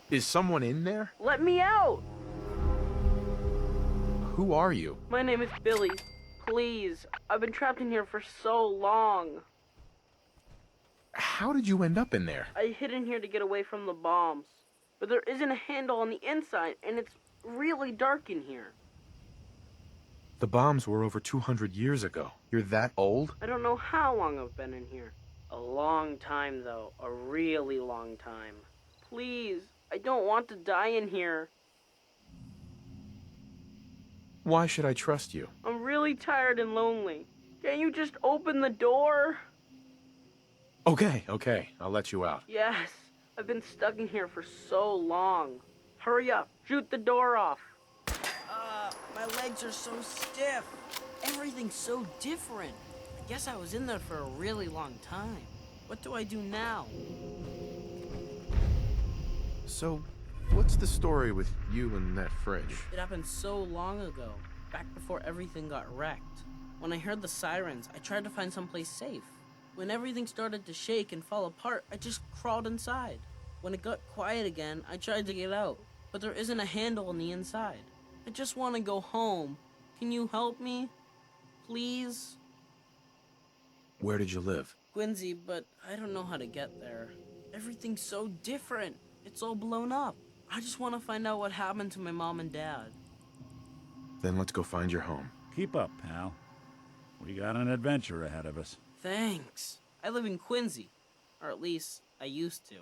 Is someone in there? Let me out! Who are you? My name is Billy. Please, I've been trapped in here for so long. How did you end up in there? I hid in here to get away from the bombs. But there isn't a handle on the inside, and it's really dark in here. The bombs were over 200 years ago. You're that old? I don't know how long I've been in here. A long time, though. A really long time. Please, I don't want to die in here. Why should I trust you? I'm really tired and lonely. Can't you just open the door? Okay, I'll let you out. Yes, I've been stuck in here for so long. Hurry up, shoot the door off. My legs are so stiff. Everything's so different. I guess I was in there for a really long time. What do I do now? So, what's the story with you and that fridge? It happened so long ago, back before everything got wrecked. When I heard the sirens, I tried to find someplace safe. When everything started to shake and fall apart, I just crawled inside. When it got quiet again, I tried to get out, but there isn't a handle on the inside. I just want to go home. Can you help me? Please? Where did you live? Quincy, but I don't know how to get there. Everything's so different. It's all blown up. I just want to find out what happened to my mom and dad. Then let's go find your home. Keep up, pal. We got an adventure ahead of us. Thanks. I live in Quincy. Or at least, I used to.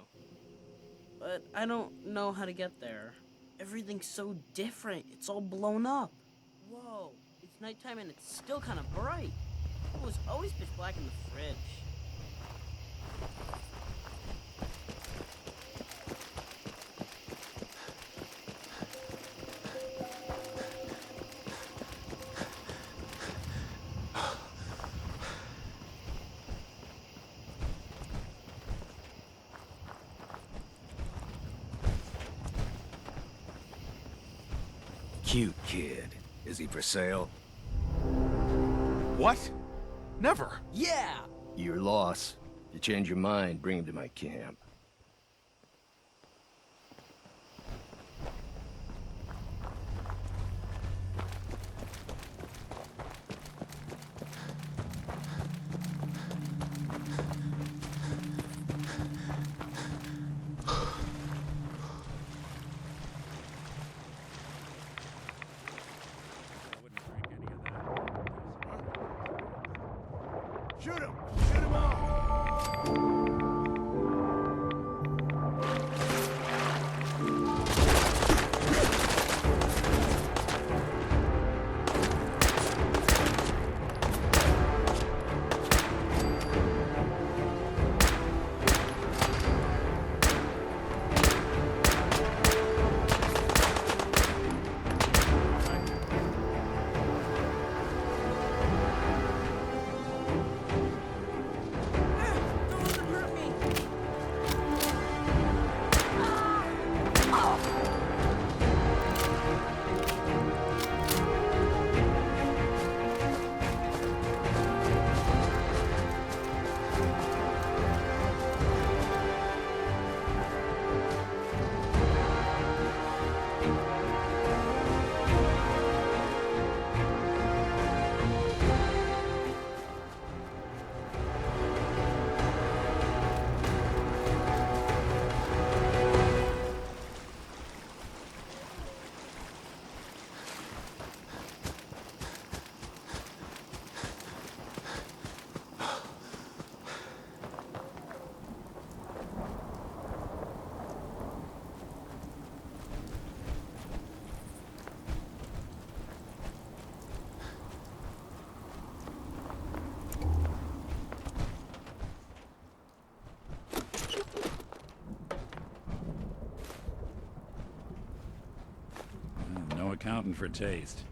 But I don't know how to get there. Everything's so different. It's all blown up. Whoa, it's nighttime and it's still kind of bright. It was always pitch black in the fridge. Cute kid. Is he for sale? What? Never. Yeah! Your loss. If you change your mind, bring him to my camp. Shoot him! Shoot him all! No accounting for taste.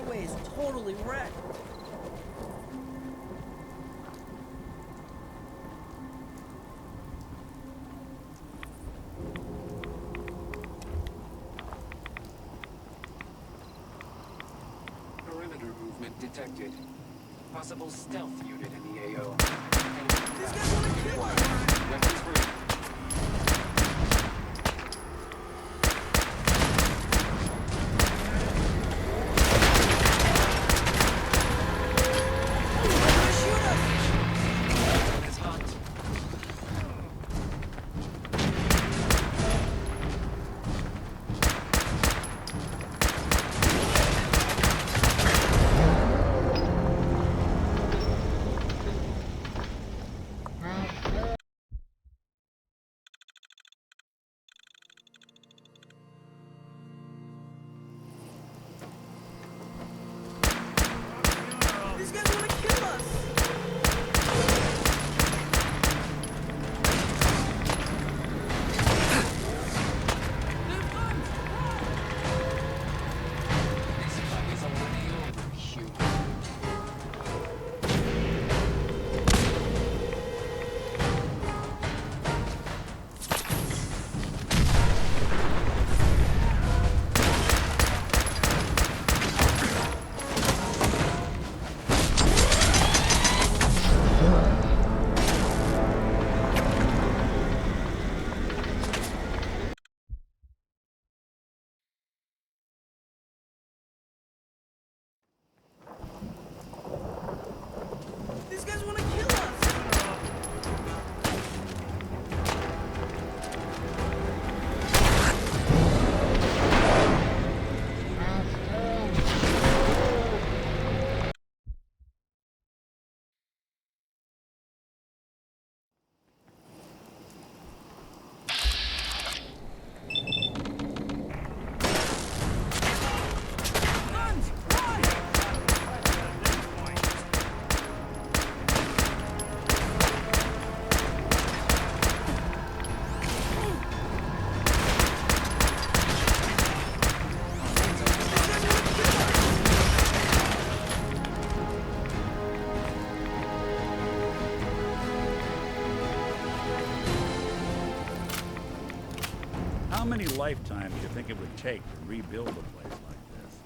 highway is totally wrecked. Perimeter movement detected. Possible stealth unit in the AO. These guys want to kill us! Weapons free. It's hot. These guys want to kill us! This fight is already over, human. These guys want to kill us! Guns! Run! How many lifetimes do you think it would take to rebuild a place like this?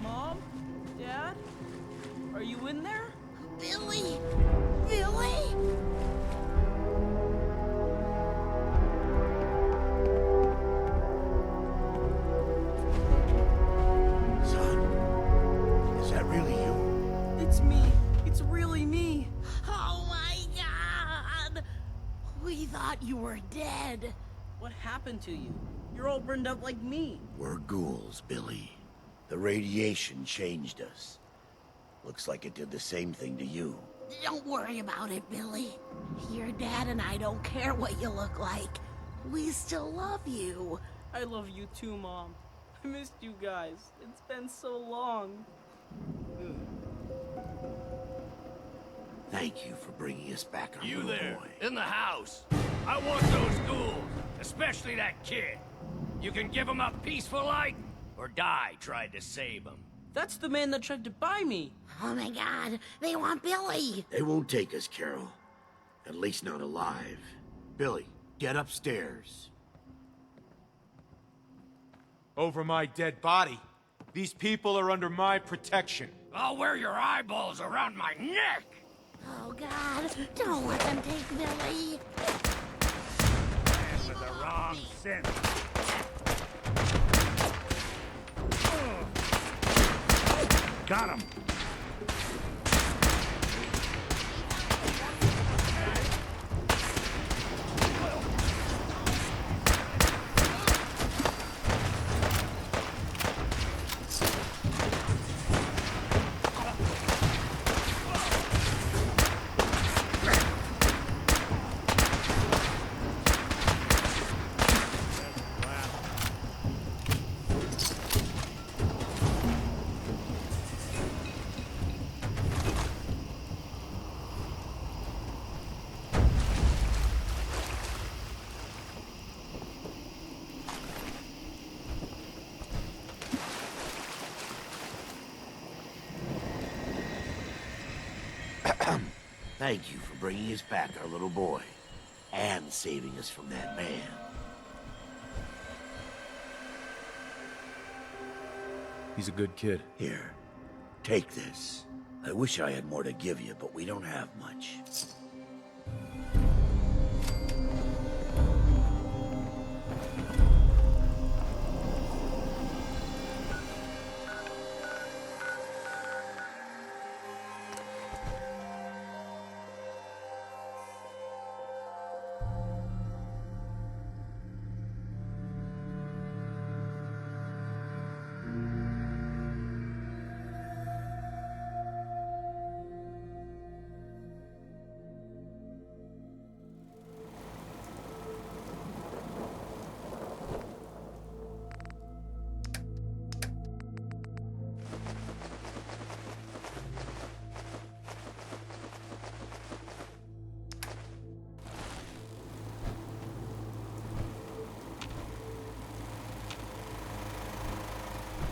Mom? Dad? Are you in there? Billy! Billy! Son, is that really you? It's me. It's really me. Oh my god! We thought you were dead. What happened to you? You're all burned up like me. We're ghouls, Billy. The radiation changed us. Looks like it did the same thing to you. Don't worry about it, Billy. Your dad and I don't care what you look like. We still love you. I love you too, Mom. I missed you guys. It's been so long. Thank you for bringing us back our You little there, boy. in the house. I want those ghouls, especially that kid. You can give him up peaceful like, or die trying to save him. That's the man that tried to buy me. Oh my god, they want Billy. They won't take us, Carol. At least not alive. Billy, get upstairs. Over my dead body. These people are under my protection. I'll wear your eyeballs around my neck! Oh god, don't let them take Billy. Man with the wrong scent. Got him. Thank you for bringing us back our little boy. And saving us from that man. He's a good kid. Here, take this. I wish I had more to give you, but we don't have much.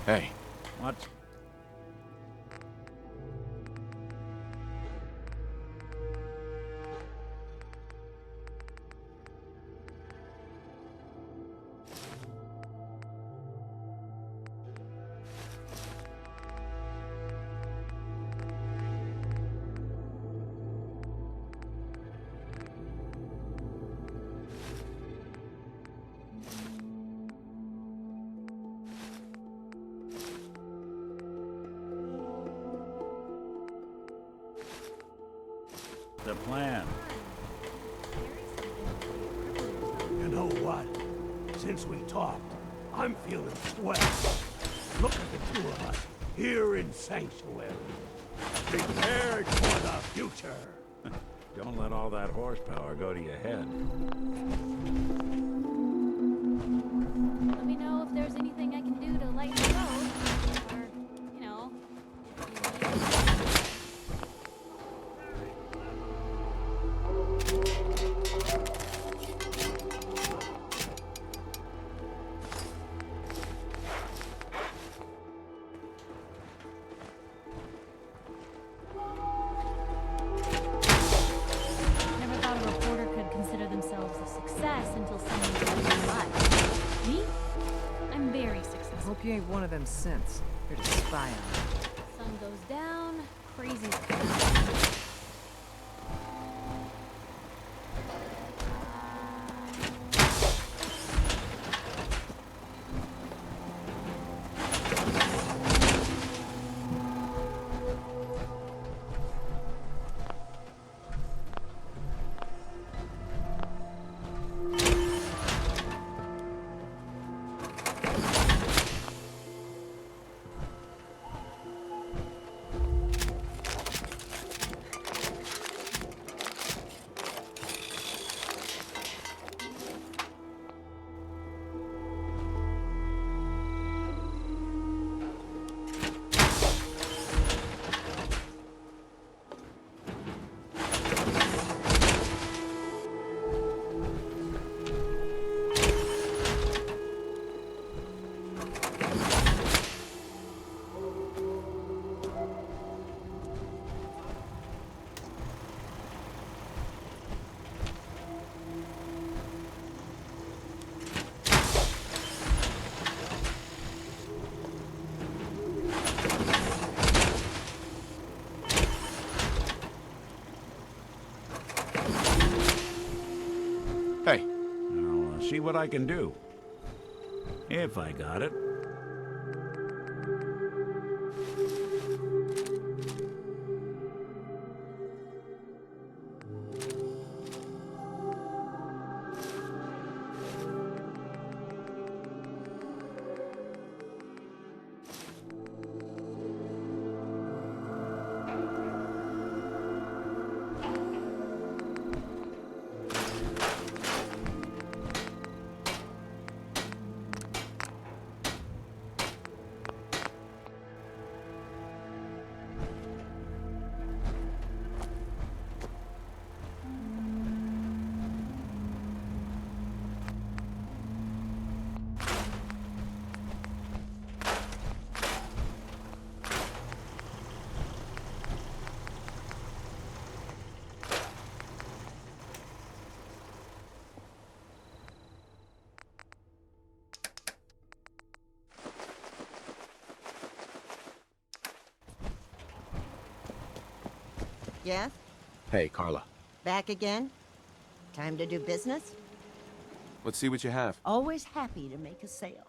Hey, What? The plan. You know what? Since we talked, I'm feeling swell. Look at the two of us here in Sanctuary. Prepared for the future. Don't let all that horsepower go to your head. Let me know if there's anything I can do to lighten the load. Or, you know, never thought a reporter could consider themselves a success until someone told them life. Me? I'm very successful. Hope you ain't one of them synths. Here to spy on me. Sun goes down, crazy. hey. I'll see what I can do. If I got it. Yes? Hey, Carla. Back again? Time to do business? Let's see what you have. Always happy to make a sale.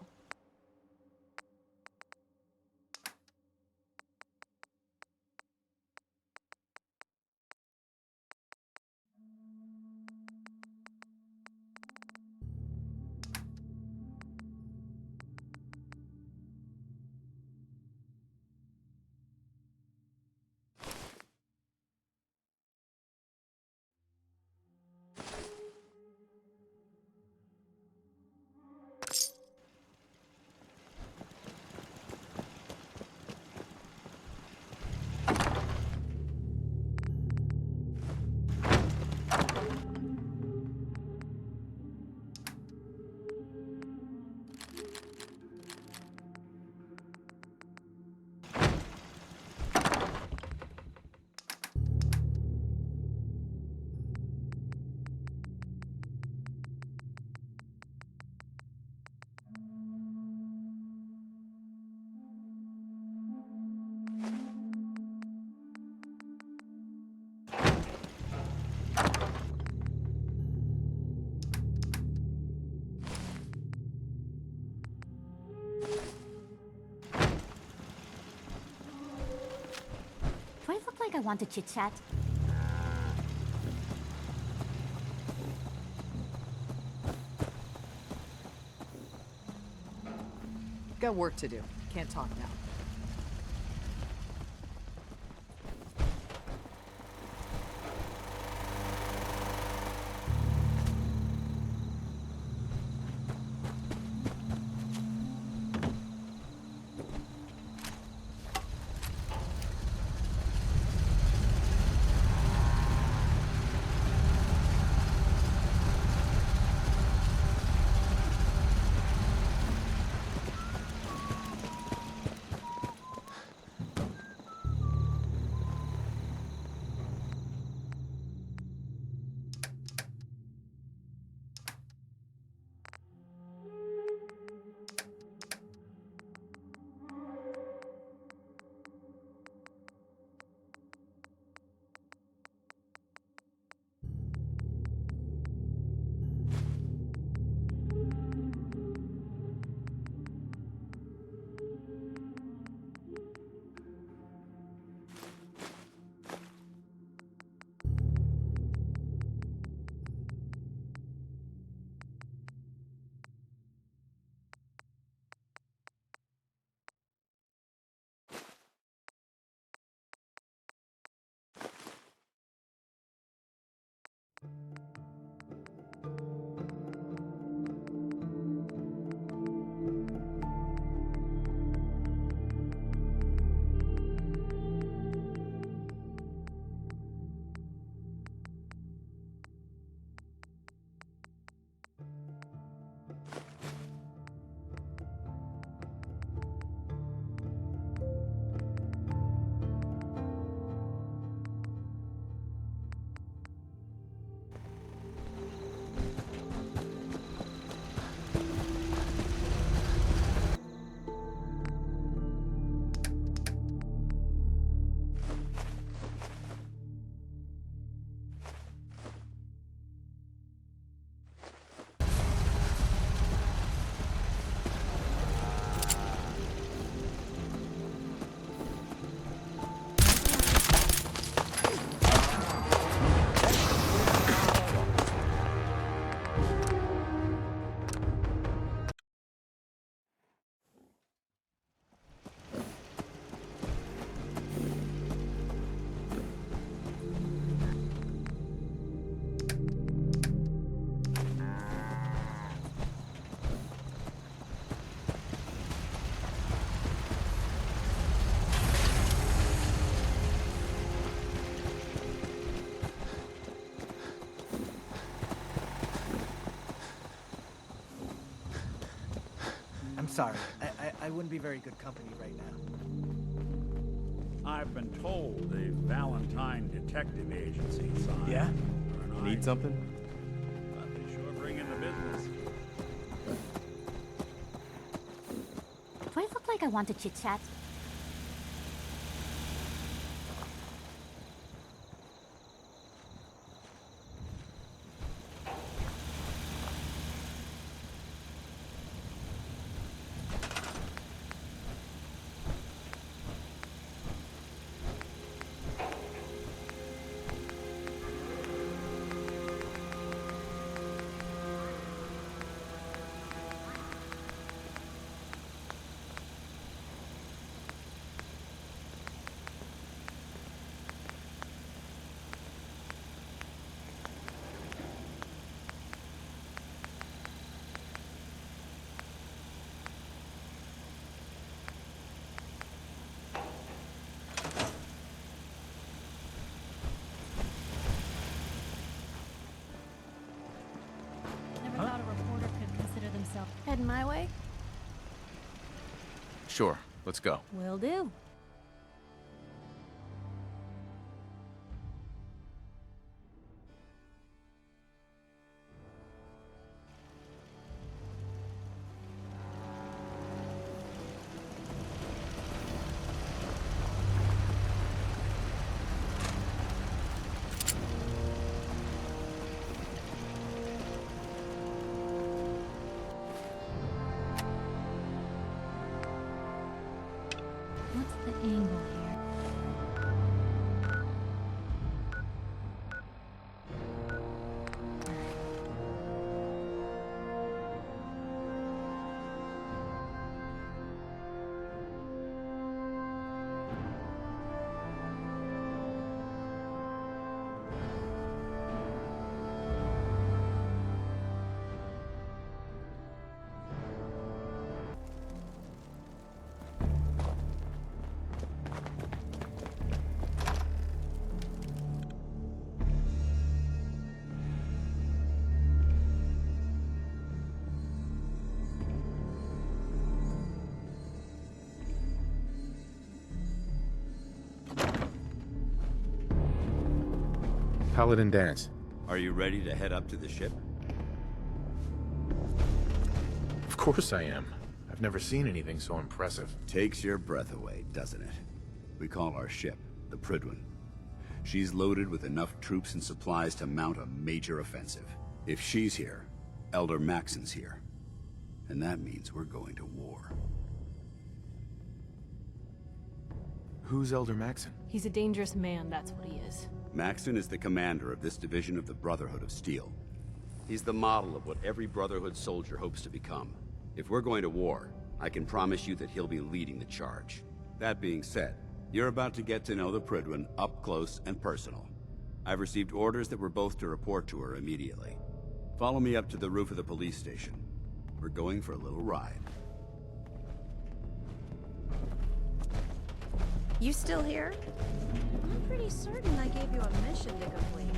Do I look like I want to chit-chat? Got work to do. Can't talk now. Sorry, I wouldn't be very good company right now. I've been told the Valentine Detective Agency signed. Yeah? Need something? But they sure bring in the business. Do I look like I want to chit-chat? Sure, let's go. Will do. What's the angle here? Paladin dance. Are you ready to head up to the ship? Of course I am. I've never seen anything so impressive. Takes your breath away, doesn't it? We call our ship the Prydwen. She's loaded with enough troops and supplies to mount a major offensive. If she's here, Elder Maxon's here. And that means we're going to war. Who's Elder Maxon? He's a dangerous man, that's what he is. Maxon is the commander of this division of the Brotherhood of Steel. He's the model of what every Brotherhood soldier hopes to become. If we're going to war, I can promise you that he'll be leading the charge. That being said, you're about to get to know the Prydwen up close and personal. I've received orders that we're both to report to her immediately. Follow me up to the roof of the police station. We're going for a little ride. You still here? I'm pretty certain I gave you a mission to complete.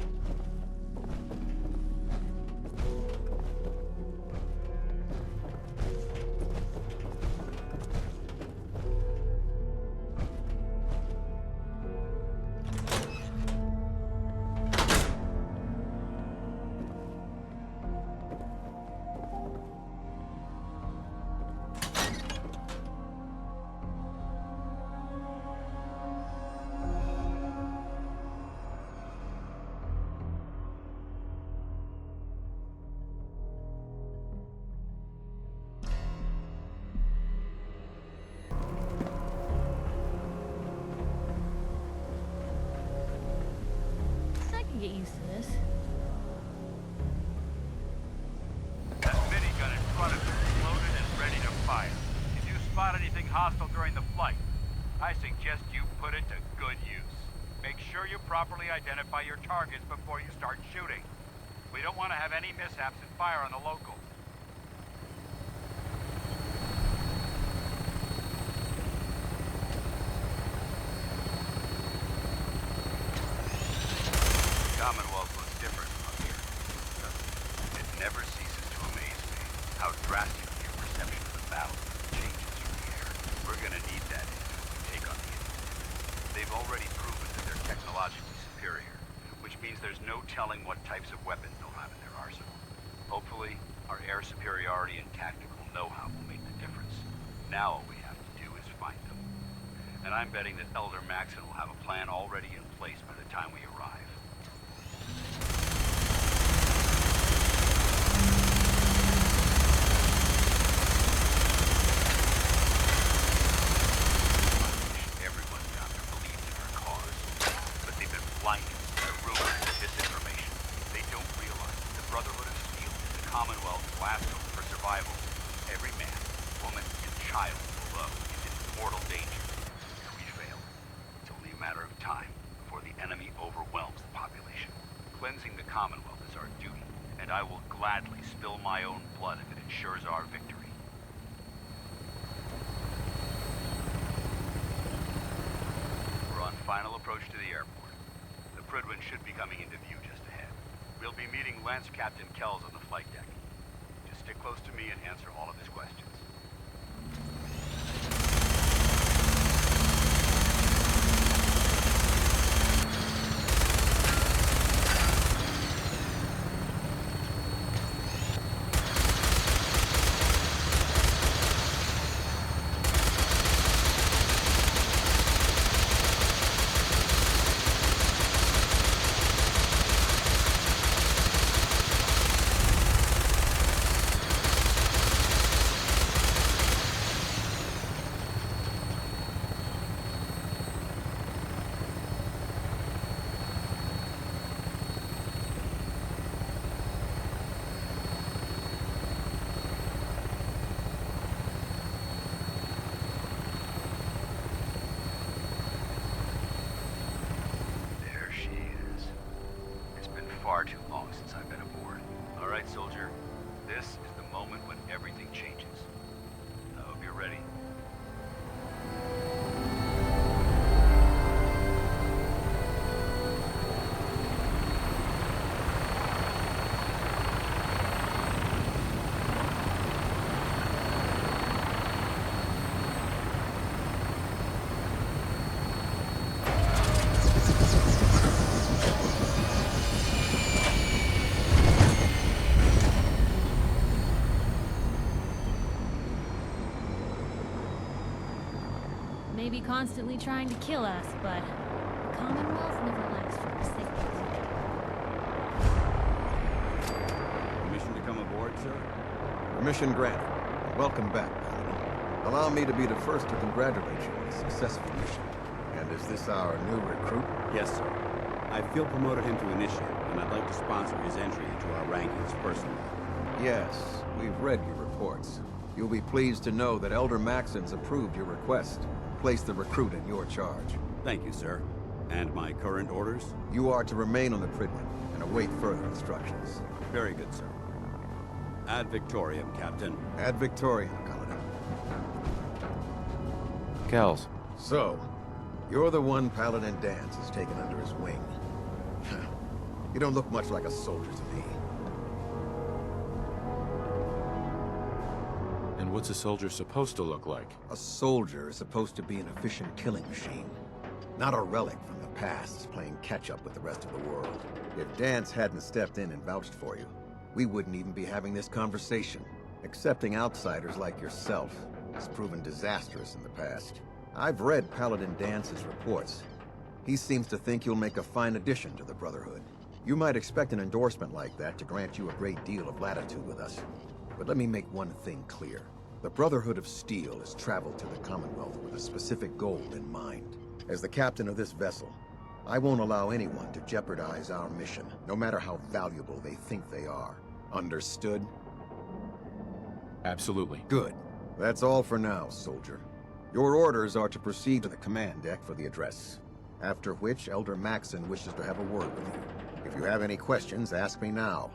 Get used to this. That minigun in front of you is loaded and ready to fire. If you spot anything hostile during the flight, I suggest you put it to good use. Make sure you properly identify your targets before you start shooting. We don't want to have any mishaps and fire on the locals. Commonwealth looks different from up here. It never ceases to amaze me how drastically your perception of the battle changes from the air. We're gonna need that if we take on the enemy. They've already proven that they're technologically superior, which means there's no telling what types of weapons they'll have in their arsenal. Hopefully, our air superiority and tactical know-how will make the difference. Now all we have to do is find them. And I'm betting that Elder Maxon will have a plan already in place by the time we arrive. Everyone down there believes in our cause, but they've been blinded by rumors and disinformation. They don't realize that the Brotherhood of Steel is the Commonwealth's last hope for survival. Every man, woman, and child below is in mortal danger. If we fail, it's only a matter of time before the enemy overwhelms the population. Cleansing the Commonwealth is our duty, and I will gladly spill my own blood if it ensures our victory. We're on final approach to the airport. The Prydwen should be coming into view just ahead. We'll be meeting Lance Captain Kells on the flight deck. Just stick close to me and answer all of his questions. far too long since I've been aboard. All right, soldier. This is the moment when everything changes. I hope you're ready. Maybe constantly trying to kill us, but the Commonwealth never lacks for safety. Permission to come aboard, sir? Permission granted. Welcome back, Paladin. Allow me to be the first to congratulate you on a successful mission. And is this our new recruit? Yes, sir. I feel promoted him to initiate, and I'd like to sponsor his entry into our rankings personally. Yes, we've read your reports. You'll be pleased to know that Elder Maxon's approved your request. Place the recruit in your charge. Thank you, sir. And my current orders? You are to remain on the Pridman and await further instructions. Very good, sir. Ad Victoriam, Captain. Ad Victoriam, Paladin. Kells. So, you're the one Paladin Danse has taken under his wing. You don't look much like a soldier to me. And what's a soldier supposed to look like? A soldier is supposed to be an efficient killing machine. Not a relic from the past playing catch-up with the rest of the world. If Danse hadn't stepped in and vouched for you, we wouldn't even be having this conversation. Accepting outsiders like yourself has proven disastrous in the past. I've read Paladin Dance's reports. He seems to think you'll make a fine addition to the Brotherhood. You might expect an endorsement like that to grant you a great deal of latitude with us. But let me make one thing clear. The Brotherhood of Steel has traveled to the Commonwealth with a specific goal in mind. As the captain of this vessel, I won't allow anyone to jeopardize our mission, no matter how valuable they think they are. Understood? Absolutely. Good. That's all for now, soldier. Your orders are to proceed to the command deck for the address. After which, Elder Maxon wishes to have a word with you. If you have any questions, ask me now.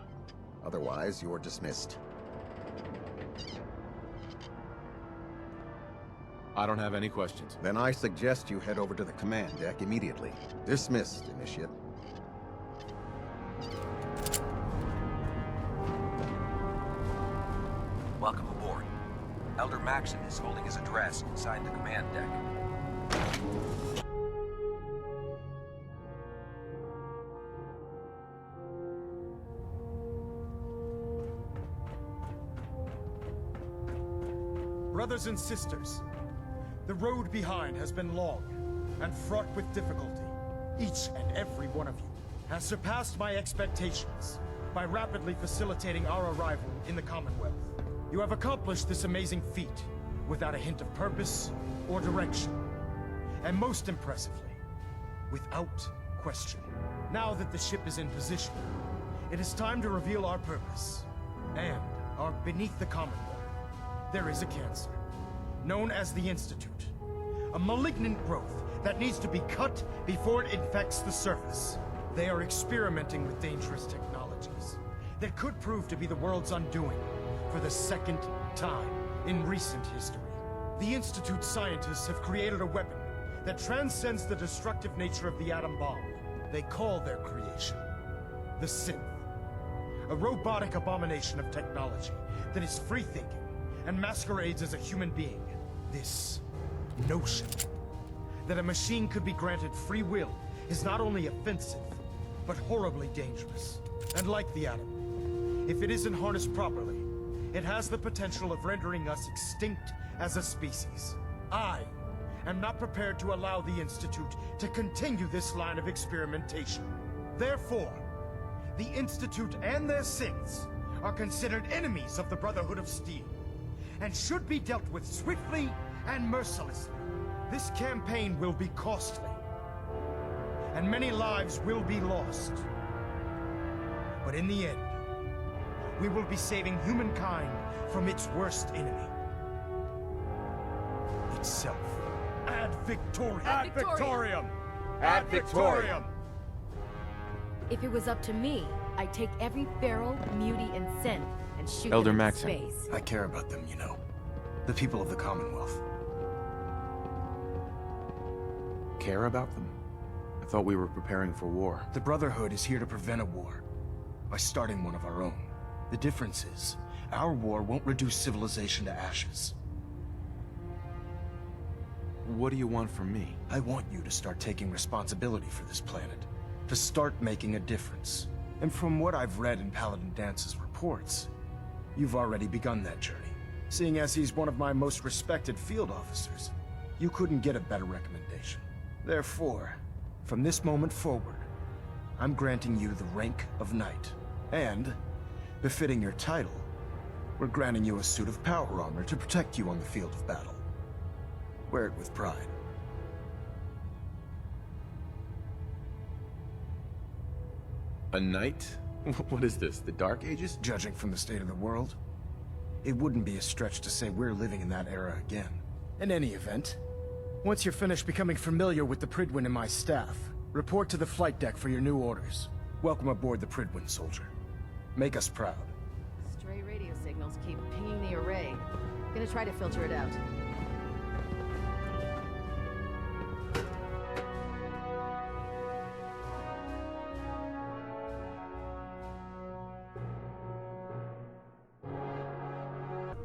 Otherwise, you're dismissed. I don't have any questions. Then I suggest you head over to the command deck immediately. Dismissed, Initiate. Welcome aboard. Elder Maxon is holding his address inside the command deck. Brothers and sisters, the road behind has been long and fraught with difficulty. Each and every one of you has surpassed my expectations by rapidly facilitating our arrival in the Commonwealth. You have accomplished this amazing feat without a hint of purpose or direction. And most impressively, without question. Now that the ship is in position, it is time to reveal our purpose. And our beneath the Commonwealth, there is a cancer, known as the Institute. A malignant growth that needs to be cut before it infects the surface. They are experimenting with dangerous technologies that could prove to be the world's undoing for the second time in recent history. The Institute scientists have created a weapon that transcends the destructive nature of the atom bomb. They call their creation the Synth. A robotic abomination of technology that is free-thinking and masquerades as a human being. This notion that a machine could be granted free will is not only offensive, but horribly dangerous. And like the atom, if it isn't harnessed properly, it has the potential of rendering us extinct as a species. I am not prepared to allow the Institute to continue this line of experimentation. Therefore, the Institute and their synths are considered enemies of the Brotherhood of Steel, and should be dealt with swiftly and mercilessly. This campaign will be costly, and many lives will be lost. But in the end, we will be saving humankind from its worst enemy. Itself. Ad Victoriam! Ad Victoriam! Ad Victoriam! If it was up to me, I take every feral, muty, and synth and shoot Elder them into Maxim. space. I care about them, you know. The people of the Commonwealth. Care about them? I thought we were preparing for war. The Brotherhood is here to prevent a war by starting one of our own. The difference is, our war won't reduce civilization to ashes. What do you want from me? I want you to start taking responsibility for this planet. To start making a difference. And from what I've read in Paladin Dance's reports, you've already begun that journey. Seeing as he's one of my most respected field officers, you couldn't get a better recommendation. Therefore, from this moment forward, I'm granting you the rank of Knight. And, befitting your title, we're granting you a suit of power armor to protect you on the field of battle. Wear it with pride. A knight? What is this, the Dark Ages? Judging from the state of the world, it wouldn't be a stretch to say we're living in that era again. In any event, once you're finished becoming familiar with the Pridwin and my staff, report to the flight deck for your new orders. Welcome aboard the Pridwin, soldier. Make us proud. Stray radio signals keep pinging the array. Gonna try to filter it out.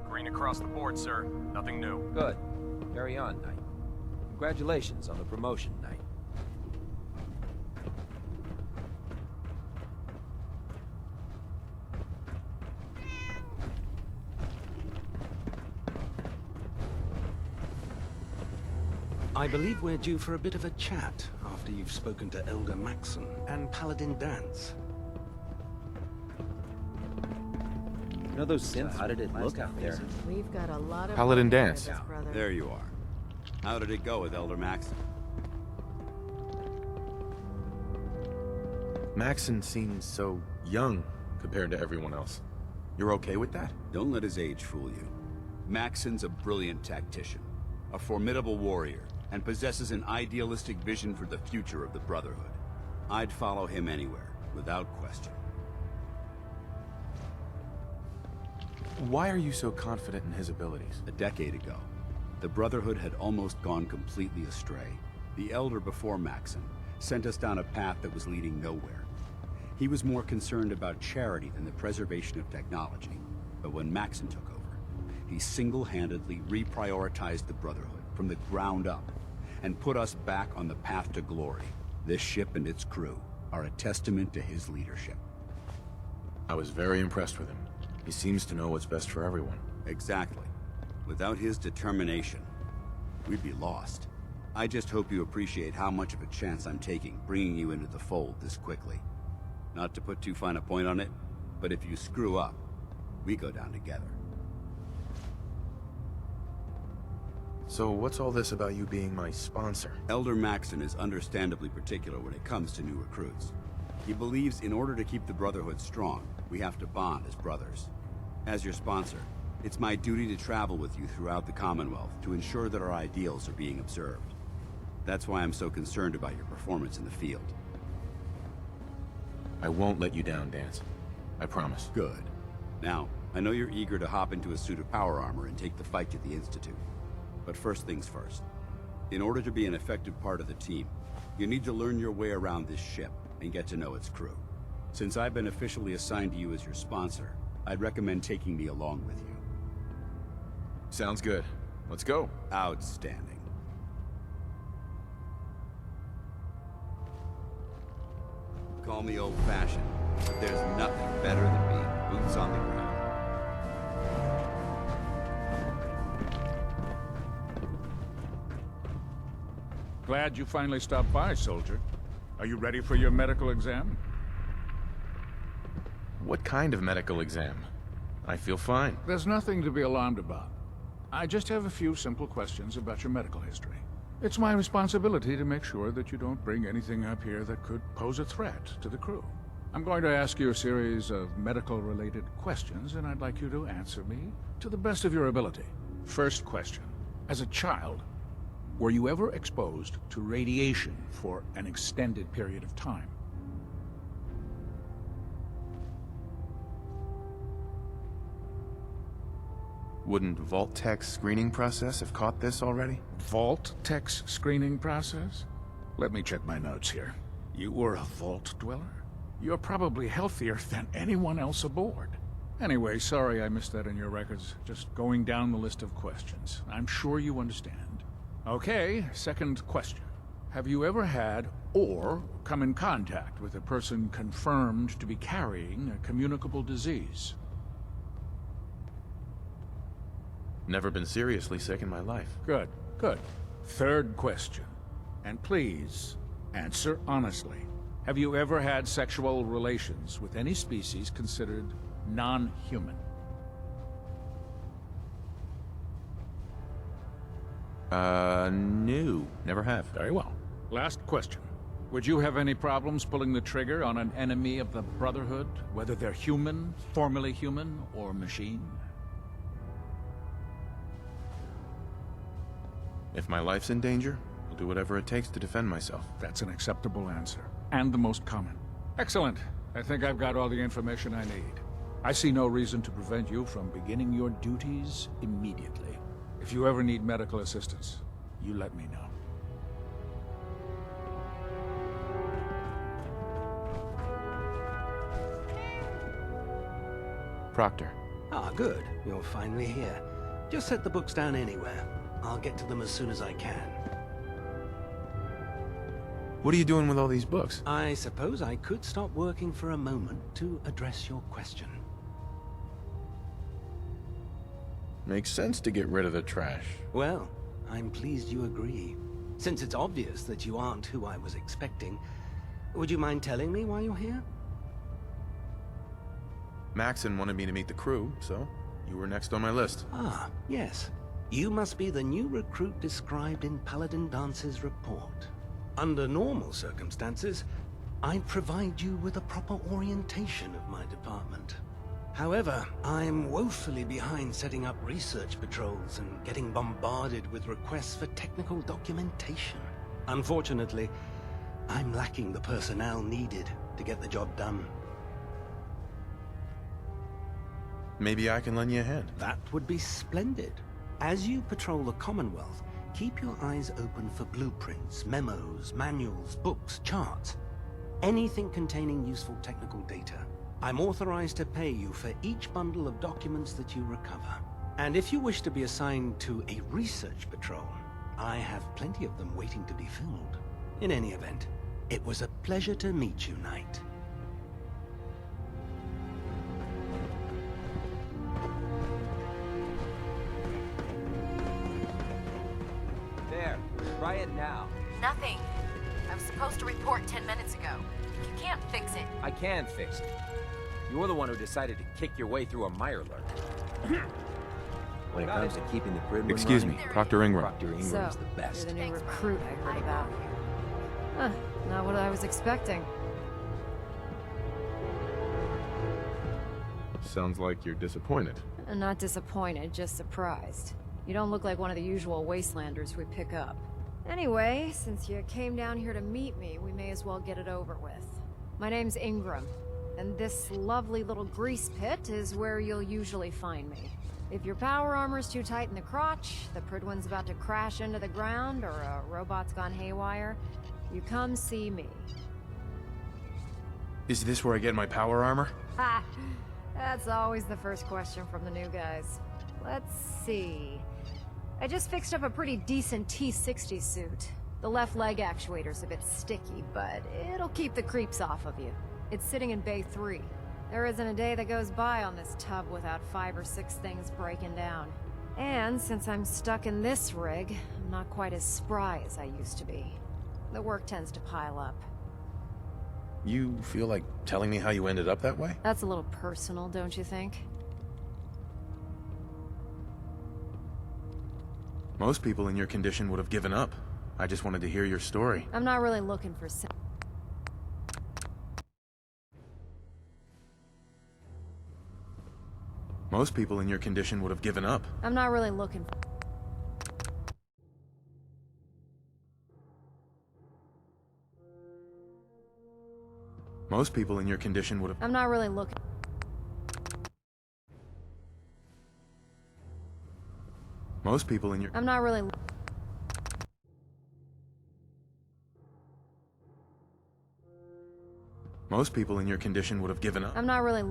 Green across the board, sir. Nothing new. Good. Carry on, Knight. Congratulations on the promotion, Knight. I believe we're due for a bit of a chat after you've spoken to Elder Maxim and Paladin Dance. You know those synths? How did it look out there? We've got a lot of Paladin Dance. brother. There you are. How did it go with Elder Maxim? Maxon seems so young compared to everyone else. You're okay with that? Don't let his age fool you. Maxon's a brilliant tactician, a formidable warrior, and possesses an idealistic vision for the future of the Brotherhood. I'd follow him anywhere, without question. Why are you so confident in his abilities? A decade ago, the Brotherhood had almost gone completely astray. The Elder before Maxon sent us down a path that was leading nowhere. He was more concerned about charity than the preservation of technology. But when Maxon took over, he single-handedly reprioritized the Brotherhood from the ground up and put us back on the path to glory. This ship and its crew are a testament to his leadership. I was very impressed with him. He seems to know what's best for everyone. Exactly. Without his determination, we'd be lost. I just hope you appreciate how much of a chance I'm taking bringing you into the fold this quickly. Not to put too fine a point on it, but if you screw up, we go down together. So what's all this about you being my sponsor? Elder Maxon is understandably particular when it comes to new recruits. He believes in order to keep the Brotherhood strong, we have to bond as brothers. As your sponsor, it's my duty to travel with you throughout the Commonwealth to ensure that our ideals are being observed. That's why I'm so concerned about your performance in the field. I won't let you down, Dance. I promise. Good. Now, I know you're eager to hop into a suit of power armor and take the fight to the Institute. But first things first. In order to be an effective part of the team, you need to learn your way around this ship and get to know its crew. Since I've been officially assigned to you as your sponsor, I'd recommend taking me along with you. Sounds good. Let's go. Outstanding. Call me old-fashioned, but there's nothing better than being boots on the ground. Glad you finally stopped by, soldier. Are you ready for your medical exam? What kind of medical exam? I feel fine. There's nothing to be alarmed about. I just have a few simple questions about your medical history. It's my responsibility to make sure that you don't bring anything up here that could pose a threat to the crew. I'm going to ask you a series of medical-related questions, and I'd like you to answer me to the best of your ability. First question. As a child, were you ever exposed to radiation for an extended period of time? Wouldn't Vault-Tech's screening process have caught this already? Vault-Tech's screening process? Let me check my notes here. You were a Vault Dweller? You're probably healthier than anyone else aboard. Anyway, sorry I missed that in your records. Just going down the list of questions. I'm sure you understand. Okay, second question. Have you ever had or come in contact with a person confirmed to be carrying a communicable disease? Never been seriously sick in my life. Good, good. Third question. And please, answer honestly. Have you ever had sexual relations with any species considered non-human? No. Never have. Very well. Last question. Would you have any problems pulling the trigger on an enemy of the Brotherhood, whether they're human, formerly human, or machine? If my life's in danger, I'll do whatever it takes to defend myself. That's an acceptable answer, and the most common. Excellent. I think I've got all the information I need. I see no reason to prevent you from beginning your duties immediately. If you ever need medical assistance, you let me know. Proctor. Ah, good. You're finally here. Just set the books down anywhere. I'll get to them as soon as I can. What are you doing with all these books? I suppose I could stop working for a moment to address your question. Makes sense to get rid of the trash. Well, I'm pleased you agree. Since it's obvious that you aren't who I was expecting, would you mind telling me why you're here? Maxon wanted me to meet the crew, so you were next on my list. Ah, yes. You must be the new recruit described in Paladin Dance's report. Under normal circumstances, I'd provide you with a proper orientation of my department. However, I'm woefully behind setting up research patrols and getting bombarded with requests for technical documentation. Unfortunately, I'm lacking the personnel needed to get the job done. Maybe I can lend you a hand. That would be splendid. As you patrol the Commonwealth, keep your eyes open for blueprints, memos, manuals, books, charts. Anything containing useful technical data. I'm authorized to pay you for each bundle of documents that you recover. And if you wish to be assigned to a research patrol, I have plenty of them waiting to be filled. In any event, it was a pleasure to meet you, Knight. There, try it now. Nothing. I was supposed to report 10 minutes ago. You can't fix it. I can fix it. You're the one who decided to kick your way through a Mirelurk. When it comes to keeping the grid Excuse me, Proctor Ingram. Proctor Ingram So, is the best. you're the new recruit I heard about. Huh, not what I was expecting. Sounds like you're disappointed. I'm not disappointed, just surprised. You don't look like one of the usual wastelanders we pick up. Anyway, since you came down here to meet me, we may as well get it over with. My name's Ingram, and this lovely little grease pit is where you'll usually find me. If your power armor's too tight in the crotch, the Pridwin's about to crash into the ground, or a robot's gone haywire, you come see me. Is this where I get my power armor? Ha! That's always the first question from the new guys. Let's see. I just fixed up a pretty decent T-60 suit. The left leg actuator's a bit sticky, but it'll keep the creeps off of you. It's sitting in Bay 3. There isn't a day that goes by on this tub without 5 or 6 things breaking down. And since I'm stuck in this rig, I'm not quite as spry as I used to be. The work tends to pile up. You feel like telling me how you ended up that way? That's a little personal, don't you think? Most people in your condition would have given up. I just wanted to hear your story. I'm not really looking for Most people in your condition would have given up. I'm not really looking for Most people in your condition would have... I'm not really looking... Most people in your... I'm not really... Most people in your condition would have given up. I'm not really...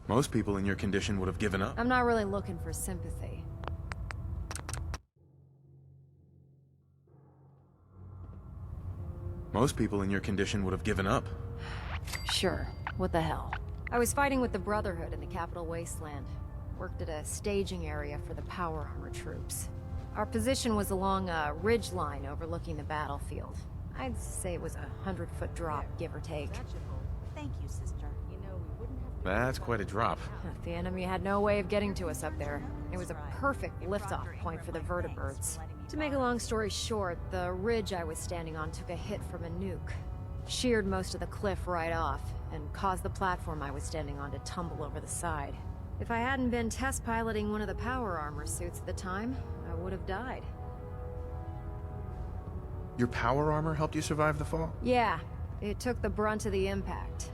Most people in your condition would have given up. I'm not really looking for sympathy. Most people in your condition would have given up. Sure, what the hell. I was fighting with the Brotherhood in the Capital Wasteland. Worked at a staging area for the power armor troops. Our position was along a ridge line overlooking the battlefield. I'd say it was a 100-foot drop, give or take. Thank you, sister. You know, we wouldn't have... That's quite a drop. The enemy had no way of getting to us up there. It was a perfect liftoff point for the vertibirds. To make a long story short, the ridge I was standing on took a hit from a nuke. Sheared most of the cliff right off, and caused the platform I was standing on to tumble over the side. If I hadn't been test piloting one of the power armor suits at the time, I would have died. Your power armor helped you survive the fall? Yeah, it took the brunt of the impact.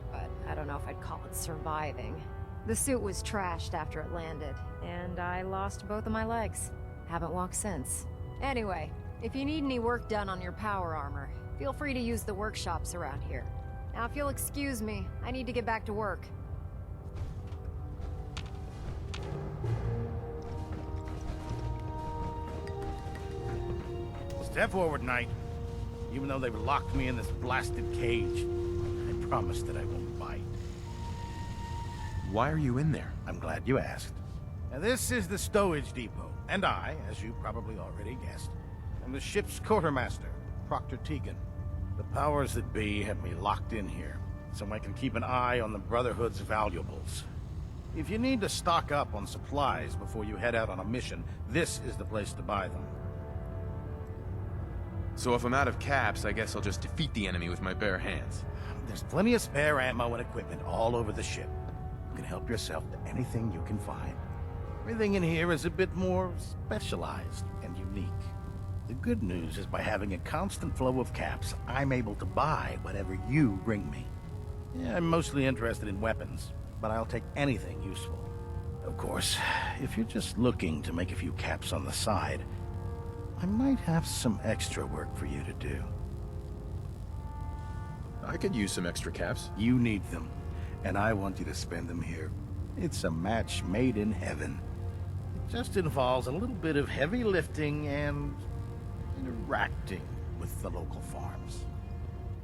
But I don't know if I'd call it surviving. The suit was trashed after it landed, and I lost both of my legs. Haven't walked since. Anyway, if you need any work done on your power armor, feel free to use the workshops around here. Now if you'll excuse me, I need to get back to work. Step forward, Knight. Even though they've locked me in this blasted cage, I promise that I won't bite. Why are you in there? I'm glad you asked. Now, this is the stowage depot, and I, as you probably already guessed, am the ship's quartermaster, Proctor Tegan. The powers that be have me locked in here, so I can keep an eye on the Brotherhood's valuables. If you need to stock up on supplies before you head out on a mission, this is the place to buy them. So if I'm out of caps, I guess I'll just defeat the enemy with my bare hands. There's plenty of spare ammo and equipment all over the ship. You can help yourself to anything you can find. Everything in here is a bit more specialized and unique. The good news is by having a constant flow of caps, I'm able to buy whatever you bring me. Yeah, I'm mostly interested in weapons, but I'll take anything useful. Of course, if you're just looking to make a few caps on the side, I might have some extra work for you to do. I could use some extra caps. You need them, and I want you to spend them here. It's a match made in heaven. It just involves a little bit of heavy lifting and interacting with the local farms.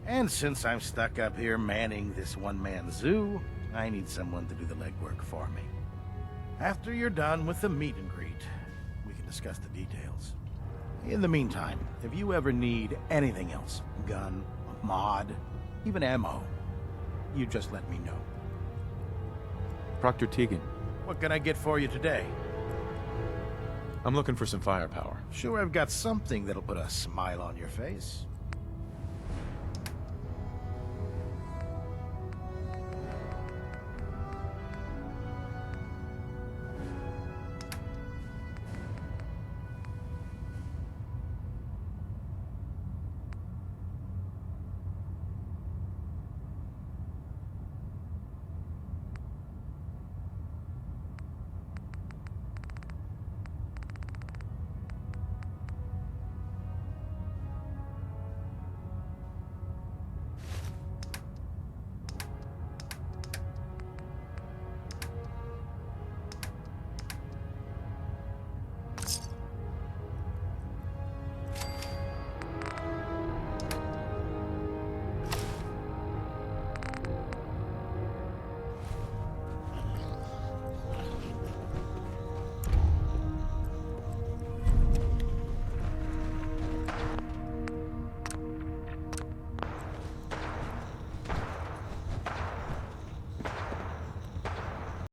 And since I'm stuck up here manning this one-man zoo, I need someone to do the legwork for me. After you're done with the meet and greet, we can discuss the details. In the meantime, if you ever need anything else, gun, mod, even ammo, you just let me know. Proctor Tegan. What can I get for you today? I'm looking for some firepower. Sure, I've got something that'll put a smile on your face.